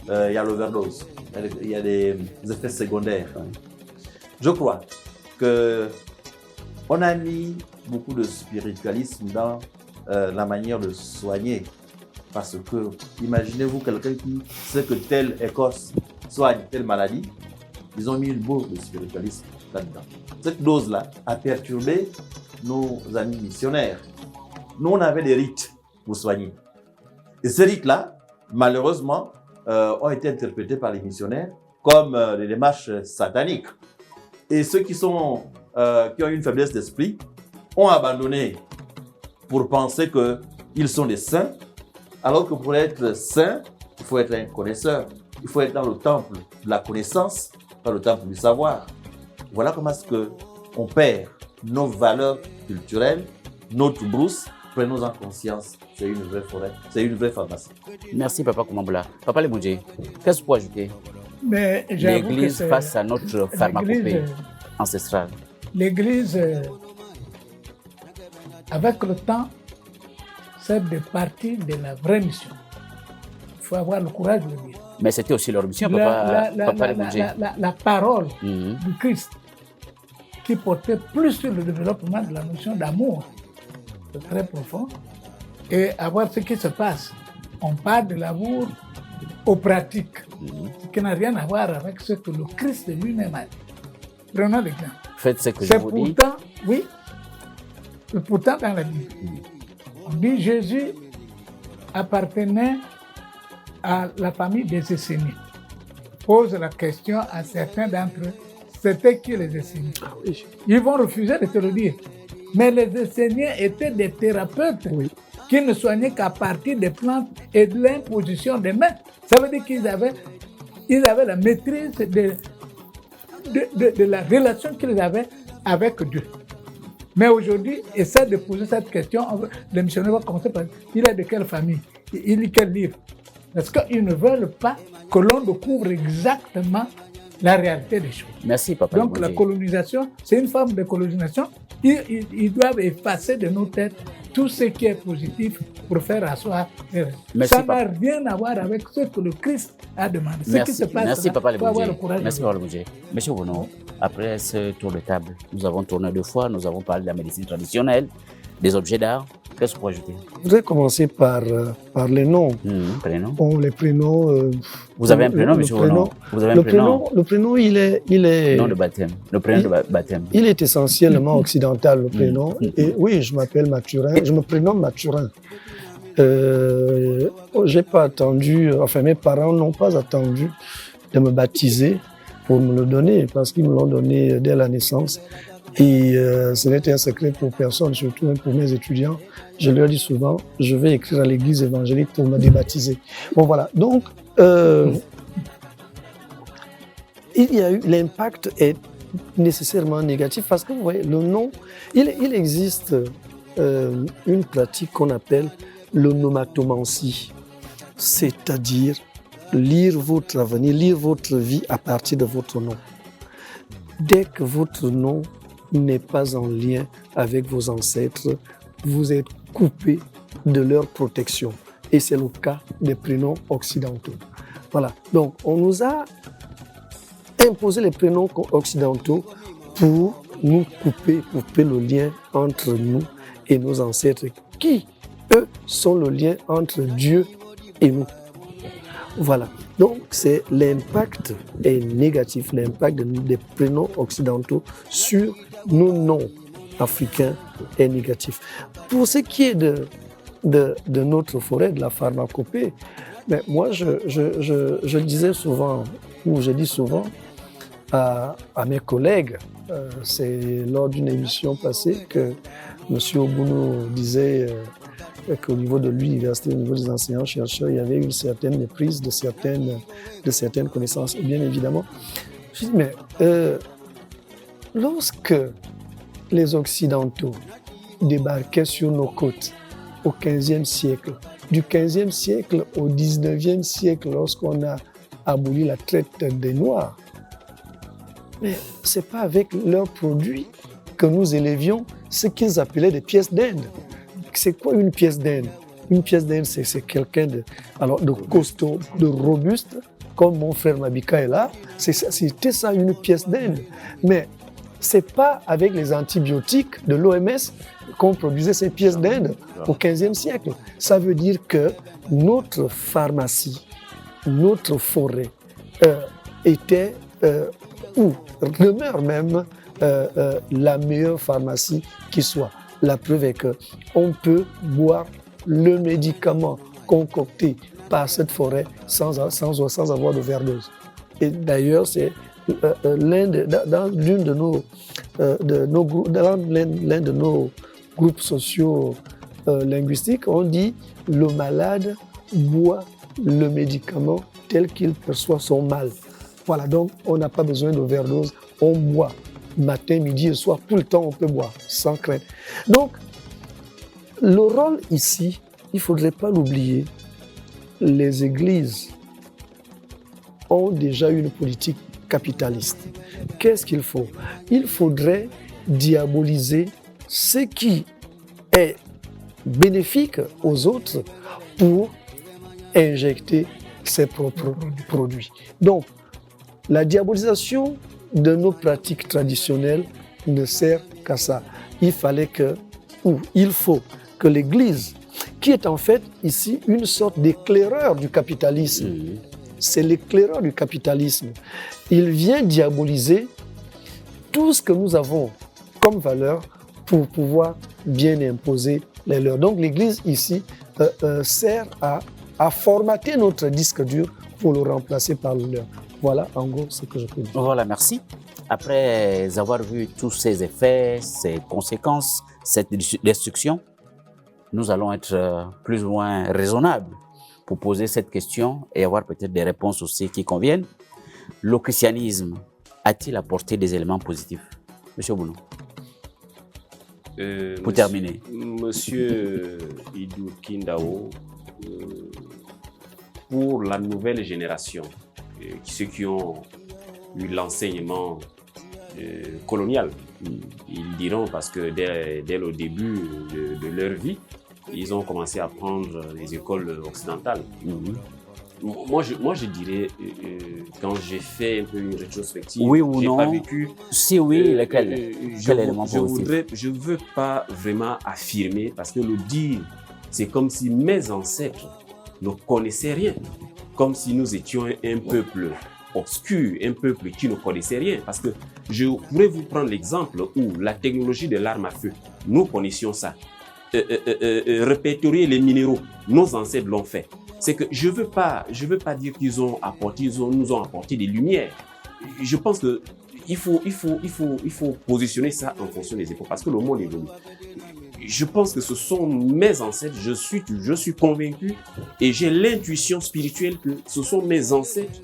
il y a l'overdose. Il y a des effets secondaires. Je crois qu'on a mis beaucoup de spiritualisme dans la manière de soigner. Parce que, imaginez-vous quelqu'un qui sait que telle Écosse soigne telle maladie, ils ont mis une dose de spiritualisme là-dedans. Cette dose-là a perturbé nos amis missionnaires. Nous, on avait des rites pour soigner. Et ces rites-là, malheureusement, ont été interprétés par les missionnaires comme des démarches sataniques. Et ceux qui ont une faiblesse d'esprit ont abandonné pour penser qu'ils sont des saints, alors que pour être saint, il faut être un connaisseur. Il faut être dans le temple de la connaissance, dans le temple du savoir. Voilà comment est-ce qu'on perd nos valeurs culturelles, notre brousse. Prenons-en conscience, c'est une vraie forêt, c'est une vraie pharmacie. Merci, Papa Koumamboula. Papa Leboudjé, qu'est-ce que vous ajouter? Mais l'Église face à notre pharmacopée ancestrale. L'Église, avec le temps, c'est de partir de la vraie mission. Il faut avoir le courage de le dire. Mais c'était aussi leur mission, Papa Leboudjé. La parole du Christ qui portait plus sur le développement de la notion d'amour, c'est très profond, et à voir ce qui se passe. On parle de l'amour aux pratiques, ce qui n'a rien à voir avec ce que le Christ lui-même a dit. Prenons l'exemple. Faites ce que je vous dis. Oui, pourtant dans la Bible, on dit Jésus appartenait à la famille des Esséniens. Pose la question à certains d'entre eux, c'était qui les Esséniens? Ils vont refuser de te le dire. Mais les Esséniens étaient des thérapeutes qui ne soignaient qu'à partir des plantes et de l'imposition des mains. Ça veut dire qu'ils avaient la maîtrise de la relation qu'ils avaient avec Dieu. Mais aujourd'hui, essaie de poser cette question, les missionnaires vont commencer par dire, il est de quelle famille? Il lit quel livre? Parce qu'ils ne veulent pas que l'on découvre exactement la réalité des choses. Merci, Papa. Donc la colonisation, c'est une forme de colonisation. Ils doivent effacer de nos têtes tout ce qui est positif pour faire asseoir. Ça n'a rien à voir avec ce que le Christ a demandé. Merci, ce qui se passe merci, là, Papa faut avoir le courage. Merci, Papa Leboudjé. Monsieur Bono, après ce tour de table, nous avons tourné 2 fois, nous avons parlé de la médecine traditionnelle, des objets d'art. Qu'est-ce que vous pouvez ajouter? Je voudrais commencer par les noms. Prénom. Bon, les prénoms. Vous avez un prénom, monsieur Bono? Vous avez un prénom? Le prénom, il est. Nom de baptême. Le prénom de baptême. Il est essentiellement occidental, le prénom. Et oui, je m'appelle Mathurin. Je me prénomme Mathurin. J'ai pas attendu. Enfin, mes parents n'ont pas attendu de me baptiser pour me le donner, parce qu'ils me l'ont donné dès la naissance. Et ce n'était un secret pour personne, surtout pour mes étudiants. Je leur dis souvent, je vais écrire à l'église évangélique pour me débaptiser. Bon, voilà. Donc, il y a eu, l'impact est nécessairement négatif parce que vous voyez, le nom, il existe une pratique qu'on appelle l'onomatomancie, c'est-à-dire lire votre avenir, lire votre vie à partir de votre nom. Dès que votre nom n'est pas en lien avec vos ancêtres, vous êtes coupé de leur protection. Et c'est le cas des prénoms occidentaux. Voilà. Donc, on nous a imposé les prénoms occidentaux pour nous couper le lien entre nous et nos ancêtres, qui, eux, sont le lien entre Dieu et nous. Voilà. Donc, c'est l'impact est négatif, l'impact des prénoms occidentaux sur nos noms africains est négatif. Pour ce qui est de notre forêt, de la pharmacopée, mais moi, je disais souvent, ou je dis souvent à mes collègues, c'est lors d'une émission passée que M. Obono disait qu'au niveau de l'université, au niveau des enseignants-chercheurs, il y avait une certaine méprise de certaines connaissances. Et bien évidemment, je dis, mais lorsque les Occidentaux débarquaient sur nos côtes au XVe siècle, du XVe siècle au XIXe siècle, lorsqu'on a aboli la traite des Noirs, mais ce n'est pas avec leurs produits que nous élevions ce qu'ils appelaient des pièces d'Inde. C'est quoi une pièce d'Inde? Une pièce d'Inde, c'est quelqu'un de costaud, de robuste, comme mon frère Mabika est là. C'était ça, une pièce d'Inde. Mais ce n'est pas avec les antibiotiques de l'OMS qu'on produisait ces pièces d'Inde au XVe siècle. Ça veut dire que notre pharmacie, notre forêt était ou demeure même la meilleure pharmacie qui soit. La preuve est qu'on peut boire le médicament concocté par cette forêt sans avoir d'overdose. Et d'ailleurs, c'est l'un de nos groupes sociaux linguistiques, on dit le malade boit le médicament tel qu'il perçoit son mal. Voilà, donc on n'a pas besoin d'overdose, on boit. Matin, midi et soir, tout le temps on peut boire, sans crainte. Donc, le rôle ici, il ne faudrait pas l'oublier, les églises ont déjà une politique capitaliste. Qu'est-ce qu'il faut? Il faudrait diaboliser ce qui est bénéfique aux autres pour injecter ses propres produits. Donc, la diabolisation de nos pratiques traditionnelles ne sert qu'à ça. Il faut que l'Église, qui est en fait ici une sorte d'éclaireur du capitalisme, c'est l'éclaireur du capitalisme, il vient diaboliser tout ce que nous avons comme valeur pour pouvoir bien imposer les leurs. Donc l'Église ici sert à formater notre disque dur pour le remplacer par le leur. Voilà en gros ce que je peux dire. Voilà, merci. Après avoir vu tous ces effets, ces conséquences, cette destruction, nous allons être plus ou moins raisonnables pour poser cette question et avoir peut-être des réponses aussi qui conviennent. Le christianisme a-t-il apporté des éléments positifs? Monsieur Obono, pour terminer. Monsieur Idou Kindao, pour la nouvelle génération, ceux qui ont eu l'enseignement colonial, ils diront, parce que dès le début de leur vie, ils ont commencé à prendre les écoles occidentales. Moi, je dirais, quand j'ai fait un peu une rétrospective, oui ou j'ai non, pas vécu. Si oui, quel élément positif? Je ne veux pas vraiment affirmer, parce que le dire, c'est comme si mes ancêtres ne connaissaient rien, comme si nous étions un peuple obscur, un peuple qui ne connaissait rien. Parce que je pourrais vous prendre l'exemple où la technologie de l'arme à feu, nous connaissions ça. répertorier les minéraux. Nos ancêtres l'ont fait. C'est que je veux pas dire qu'ils ont apporté, nous ont apporté des lumières. Je pense que il faut positionner ça en fonction des époques parce que le monde évolue. Je pense que ce sont mes ancêtres, je suis convaincu et j'ai l'intuition spirituelle que ce sont mes ancêtres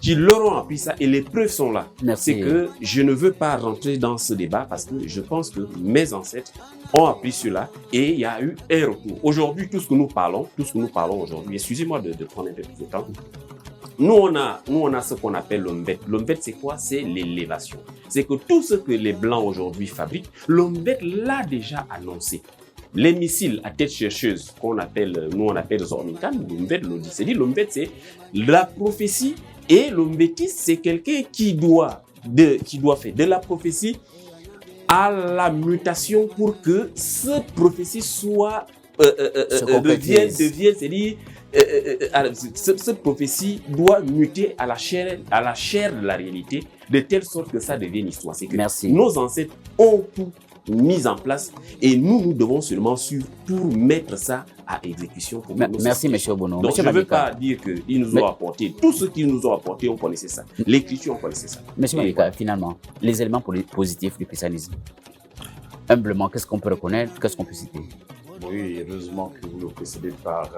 qui leur ont appris ça et les preuves sont là. Merci. C'est que je ne veux pas rentrer dans ce débat parce que je pense que mes ancêtres ont appris cela et il y a eu un retour. Aujourd'hui, tout ce que nous parlons aujourd'hui, excusez-moi de prendre un peu plus de temps. Nous, on a ce qu'on appelle l'Ombet. L'Ombet, c'est quoi? C'est l'élévation. C'est que tout ce que les Blancs aujourd'hui fabriquent, l'Ombet l'a déjà annoncé. Les missiles à tête chercheuse, qu'on appelle, nous on appelle Zornikan, l'Ombet le dit. C'est-à-dire l'Ombet, c'est la prophétie et l'Ombetiste, c'est quelqu'un qui doit faire de la prophétie à la mutation pour que cette prophétie soit devienne, c'est-à-dire cette prophétie doit muter à la chair de la réalité, de telle sorte que ça devienne histoire. C'est que nos ancêtres ont tout mis en place et nous devons seulement suivre pour mettre ça à exécution. Merci, M. Bono. Donc, je ne veux pas dire qu'ils nous ont apporté. Tout ce qu'ils nous ont apporté, on connaissait ça. L'écriture, on connaissait ça. M. Mabika, finalement, les éléments positifs du christianisme. Humblement, qu'est-ce qu'on peut reconnaître? Qu'est-ce qu'on peut citer? Oui, heureusement que vous le précédez par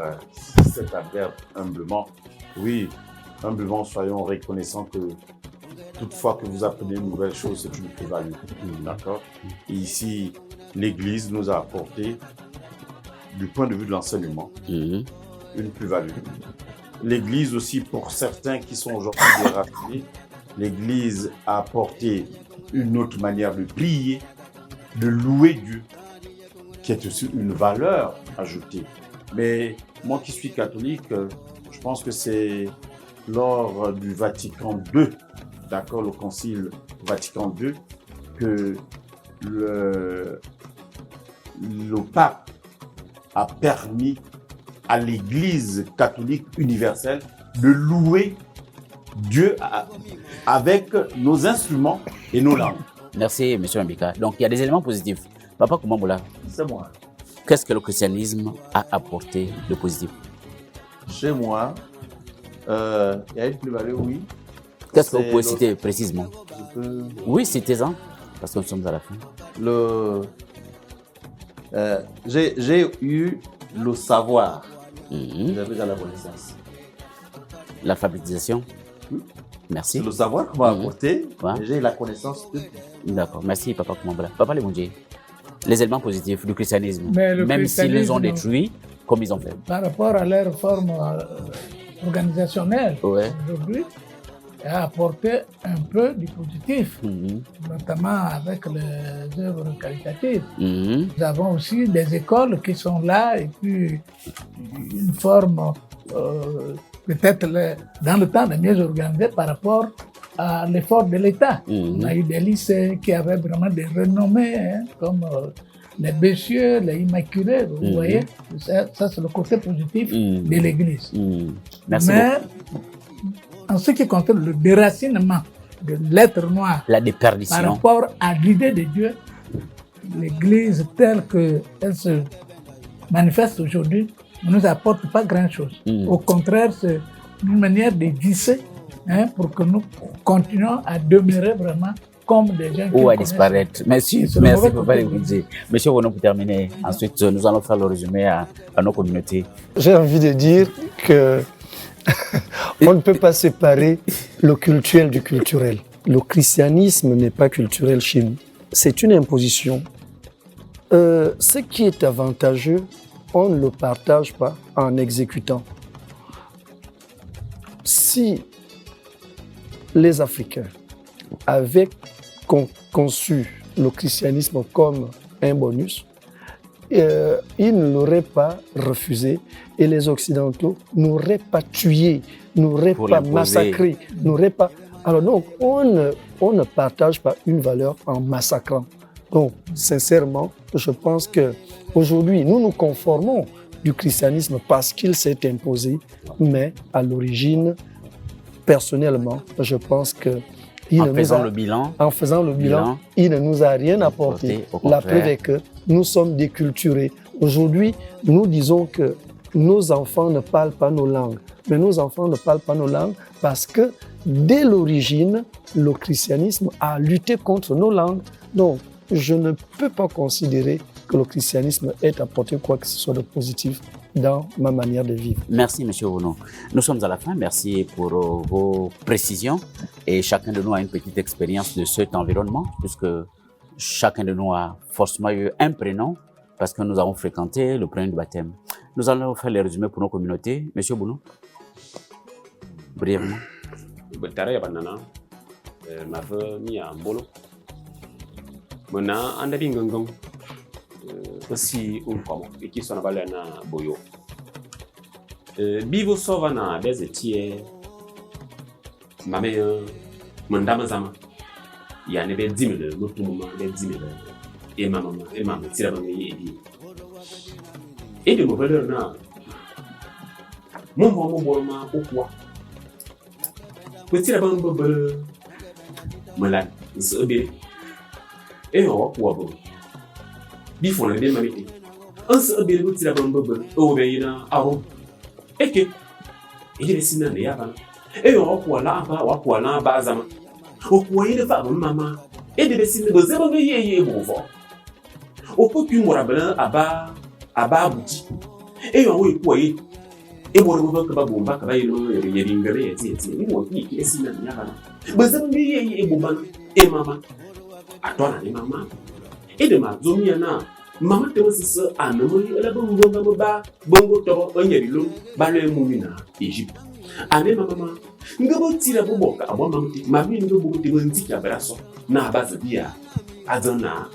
cet adverbe humblement. Oui, humblement, soyons reconnaissants que toutefois que vous apprenez une nouvelle chose, c'est une plus-value. D'accord? Et ici, l'Église nous a apporté, du point de vue de l'enseignement, une plus-value. L'Église aussi, pour certains qui sont aujourd'hui déracinés, l'Église a apporté une autre manière de prier, de louer Dieu, qui est aussi une valeur ajoutée. Mais moi qui suis catholique, je pense que c'est lors du Vatican II, d'accord, le Concile Vatican II, que le pape a permis à l'Église catholique universelle de louer Dieu avec nos instruments et nos langues. Merci, M. Mabika. Donc, il y a des éléments positifs. Papa Kumambola, c'est moi. Qu'est-ce que le christianisme a apporté de positif? Chez moi, il y a une plus-value, oui. Qu'est-ce que vous pouvez citer précisément? Oui, citez-en, parce que nous sommes à la fin. J'ai eu le savoir. J'avais déjà la connaissance. L'alphabétisation? Merci. C'est le savoir qu'on m'a apporté, j'ai la connaissance de tout. D'accord, merci Papa Kumambala. Papa Lebondje, les éléments positifs du christianisme, même s'ils les ont détruits, comme ils ont fait. Par rapport à leur forme organisationnelle, aujourd'hui, a apporté un peu du positif, notamment avec les œuvres caritatives. Nous avons aussi des écoles qui sont là et puis une forme peut-être dans le temps de mieux organisée par rapport à l'effort de l'État. On a eu des lycées qui avaient vraiment des renommées, comme les Bessieux, les Immaculés, vous voyez. Ça c'est le côté positif de l'Église. Merci Mais en ce qui concerne le déracinement de l'être noir, la déperdition, par rapport à l'idée de Dieu, l'Église telle qu'elle se manifeste aujourd'hui ne nous apporte pas grand-chose. Au contraire, c'est une manière de visser pour que nous continuions à demeurer vraiment comme des gens qui ou à disparaître. Merci, Papa Lebondje. Monsieur Bono, pour terminer, ensuite nous allons faire le résumé à nos communautés. J'ai envie de dire que on ne peut pas séparer le culturel du culturel. Le christianisme n'est pas culturel chez nous. C'est une imposition. Ce qui est avantageux, on ne le partage pas en exécutant. Si les Africains avaient conçu le christianisme comme un bonus, ils ne l'auraient pas refusé et les Occidentaux n'auraient pas tué, n'auraient pas massacré, n'auraient pas... Alors donc, on ne partage pas une valeur en massacrant. Donc, sincèrement, je pense qu'aujourd'hui, nous nous conformons du christianisme parce qu'il s'est imposé, mais à l'origine, personnellement, je pense que en faisant le bilan, il ne nous a rien apporté. La preuve est que nous sommes déculturés. Aujourd'hui, nous disons que nos enfants ne parlent pas nos langues. Mais nos enfants ne parlent pas nos langues parce que dès l'origine, le christianisme a lutté contre nos langues. Donc, je ne peux pas considérer que le christianisme ait apporté quoi que ce soit de positif dans ma manière de vivre. Merci, M. Ouno. Nous sommes à la fin. Merci pour vos précisions. Et chacun de nous a une petite expérience de cet environnement, puisque chacun de nous a forcément eu un prénom, parce que nous avons fréquenté le prénom du baptême. Nous allons faire les résumés pour nos communautés. M. Ouno, brièvement. Ma femme mi a mbolo. Mona andabi ngongong. Aussi comme et qui sont avalés na boyo. Bivo sova na des etiers. Ma mère mandama zama. Ya ne be 10 000 no tumuma be 10 000. Et ma maman tira ba mi edi. Et de nouvelles na. Mon boroma okwa. Tira ba mbebe. Malade, c'est bien. Et on va voir. Bifon le bien mamité. On se bien vous tire bon bobo. Oh ben il a aro. Et que il est sinon il y a. Et on va voir là bas zama. Au point de faire maman. Et de dessiner de zéro yé bon fort. Au point que moi blanc aba bouti. Et on va quoi et moi on va que babomba ka il ringere et ni moi qui est sinon il y a. Bazam yé bomba et maman. Atona ni maman. Et de ma zomiana, maman te aussi à nommer la bongo ba bongo to onyerilo ba le mumina Egypte. Ane maman, ngabo tira boboka abo mamti, mami ngabo te nziki abraso na bazabia. Azana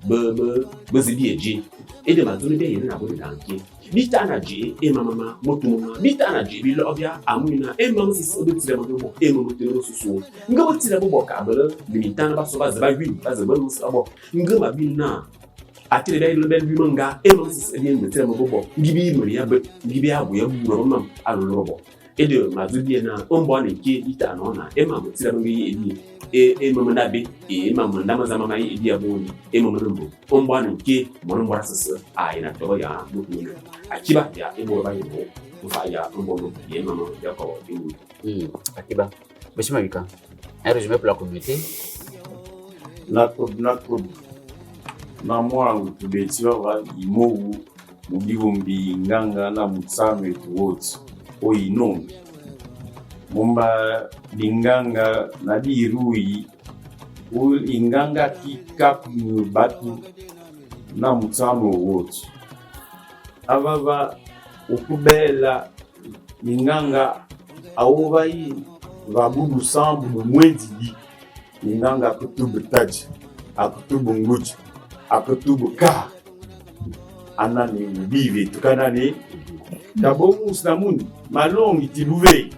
be zibieji. Et de ma zone be yena bo danki. Bita na ji e mama motumuma, bita na ji bi lobia amuna e mam si so de tira bobo e maman te no susu. Ngabo tira boboka ba limitana ba so ba zaba wi, ba zaba no sabo. Ngama bi na atire be lo bel bi manga e mam si so de me tira bobo. Gibi mori ya be, gibi abu ya bu mam alolobo. Et de ma zubie na ombo na ke ita no na e mam tira ngi ebi. E maman dabe e maman dama zama mai ebi aboni e maman mbo. Ombo na ke mo no sasa a ina to ya mutu. Akiba ya ebo ba yebo ufa ya ombo ye maman ya ko ewu. Akiba. Monsieur Mavika, un résumé pour la communauté. Na mwangu tubetiwa imogu mugibumbi nganga na mutsame tuwoti oyinombi mumba linganga na dirui inganga kikapu batu na mutsame woti ababa ukubela inganga awobai vabudu sambu mwezi di inganga kutubu taji akutubu nguji akutubu ka anani bive tukanani tabomu usnamuni malongi tiluve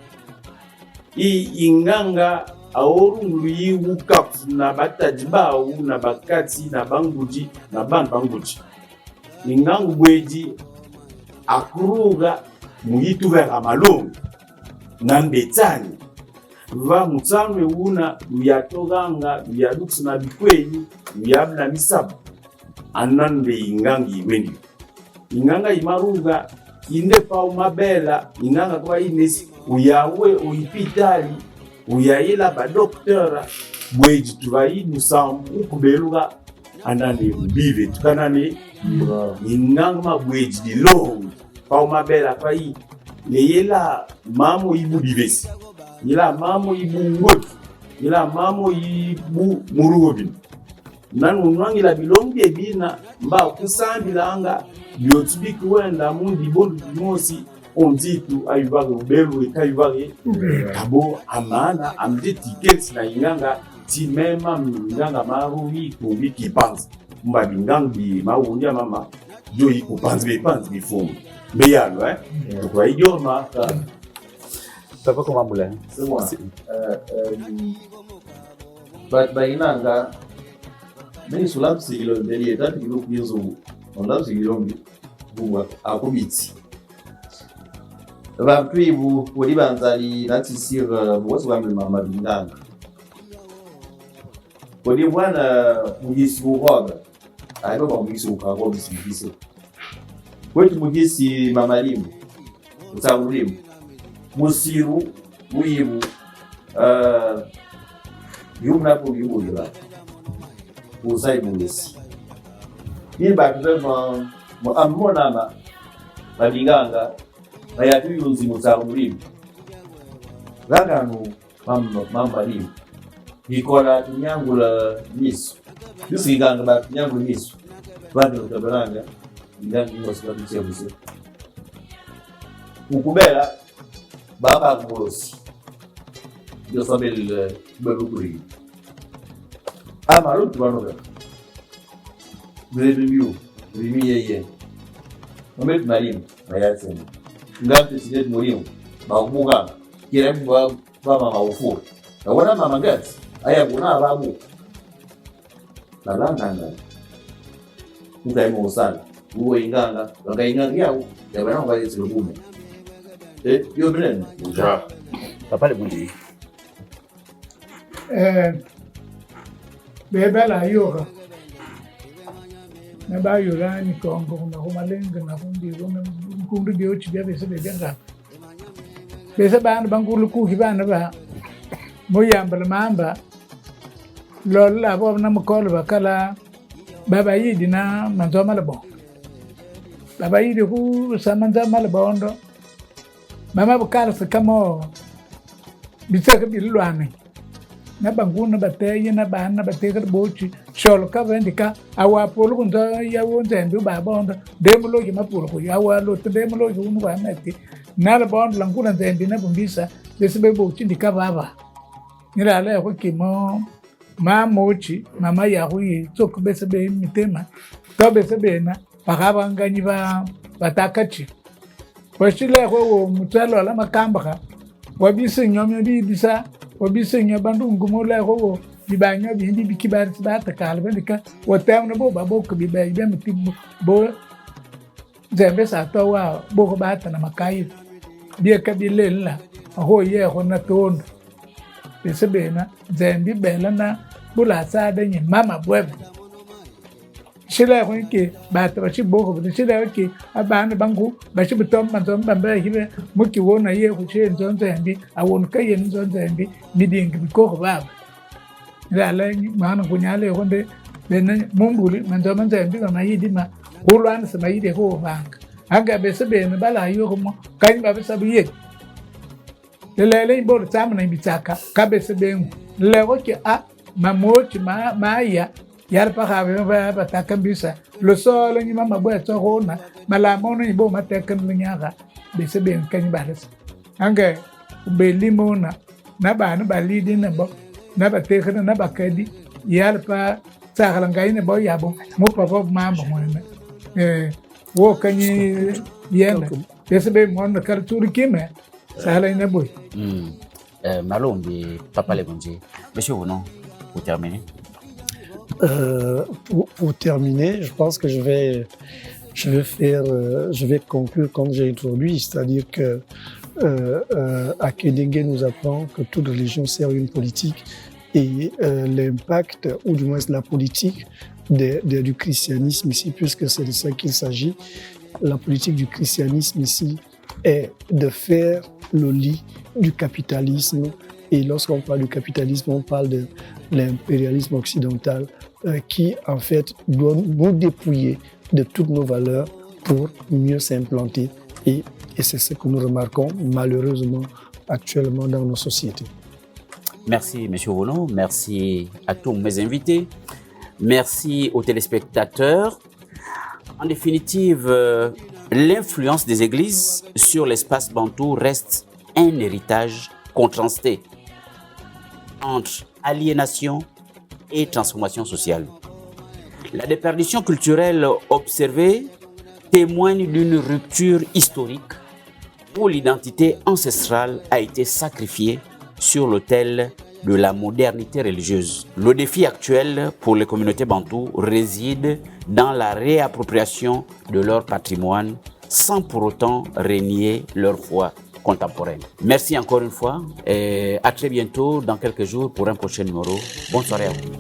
inganga aorungu yiwukafu na bataji bawu na bakati na banguji na banguji ingangu bweji akuruga muyituvera malongi na mbetani va mutsamwe una uyatoganga uyadukusu na bikwenyi uyabla misabu anande ingangi iweni inganga imaruga inde pa umabela inganga kwa inesi uyawe uipitali uyayela ba docteur bweji tuvayi musambu ukubeluga anande ubive tukanane inganga mabweji dilongi pa umabela kwa i leyela mamo ibu divesi ila mamo ibu ngoti ila mamo ibu murugobin nanu nwangila bilongi ebina mba kusambilanga biotibiki wenda mundi bondu bimosi onzitu ayubage ubelu ekayubage kabo amana amdeti kelsi na inganga ti mema inganga maru ikumbi kipanzi mba bingangi mawundi mama jo ikupanzi bepanzi bifumu beyalo kwa idioma Papa comment moulin? C'est moi. Bainanga meni sulam sigilo deli tatu kilo kuyezo onda sigilo buwa akubitsi abantu ibu wodi banzali natisira bosi bambe mama bindanga wodi bwana mugisi buhoga ayo ba mugisi ukago bisibisi kwetu mugisi mamalimu usabulimu musiru muyibu yumnapo bibulira usai mugisi ni bakuzema mu ammonama babiganga bayatuyuzi musabulimu raganu mambalimu nikola tunyangula misu yusiganga batunyangula misu bandi utabalanga ndani yose babisebuse ukubela baba ngolosi yo sabel belukuri ama rutu banoga review yeye momet marim ayasema ngati sijet morim babuga kirem ba mama ufu na wana mama gati aya kuna babu nalanga ngai mo sana uwe inganga wangainganga yao ya bana ngale silubume yo benen Ja. Papa Lebunji. Bebela yoga. Na ba yoga ni kongo na humalenga na hundi gome kundu dio chibia bese bebenga. Bese bana bangulu ku hibana ba. Moyamba mamba. Lola bo na mkolo bakala baba yidi na manzoma labo. Baba yidi ku samanza malabondo. Mama bukala sekamo bisaka bilwane na banguna bateye na bana bateka bochi sholo ka vendika awa polo kunza ya wonza ndu babonda demulo ki mapolo ko yawa lo demulo ki unu wa meti na la bond languna nzendi na bumbisa besebe bochi ndika baba nira ala ko kimo ma mochi mama ya huyi tsoko besebe mitema to besebe na bakaba nganyi ba batakachi Washile ko mutalo la makamba wabise nyomyo bi bisa wabise nyabandu ngumula ko bibanyo bindi bikibar sibata kalbendika watam na bo babo ko bibai be mtibo bo zembe sa to wa bo ko bata na makai bi ka bilela ho ye ho na ton besebena zembi bela na bula sa da nyi mama bweb shila ko ke bata ba chibo ko shila ke abana bangu ba chibo tom manzom bamba hibe muki wona ye ku che nzonzo yambi awon ka ye nzonzo yambi miding bi ko baba la mana kunyale ko de ben mumbuli manzom yambi ma yidi ma kulwan sa mayide ko banga aga be sebe ne bala yo ko mo kan ba sa bi ye le bor tamna bitaka ka be sebe le ko ke a mamochi ma ya yar pa have ba takan bisa lo solo ni mama bo to hona malamo ni bo matakan nyaka be se ben kan bares anga be limona na ba na balidi na bo na ba te kana na ba kadi yar pa sakala ngai ne bo ya bo mo papa mama mo ne wo kanyi yenda be se be mo na kar turkime sala ina boy Malombi Papa Lebunji. Monsieur Wono, pour terminer. Pour terminer, je pense que je vais conclure comme j'ai introduit, c'est-à-dire que Akedenge nous apprend que toute religion sert une politique et l'impact, ou du moins la politique du christianisme ici, puisque c'est de ça qu'il s'agit, la politique du christianisme ici est de faire le lit du capitalisme. Et lorsqu'on parle du capitalisme, on parle de l'impérialisme occidental qui, en fait, doit nous dépouiller de toutes nos valeurs pour mieux s'implanter. Et c'est ce que nous remarquons malheureusement actuellement dans nos sociétés. Merci, M. Wono. Merci à tous mes invités. Merci aux téléspectateurs. En définitive, l'influence des églises sur l'espace bantou reste un héritage contrasté entre aliénation et transformation sociale. La déperdition culturelle observée témoigne d'une rupture historique où l'identité ancestrale a été sacrifiée sur l'autel de la modernité religieuse. Le défi actuel pour les communautés bantoues réside dans la réappropriation de leur patrimoine sans pour autant renier leur foi contemporaine. Merci encore une fois et à très bientôt dans quelques jours pour un prochain numéro. Bonne soirée à vous.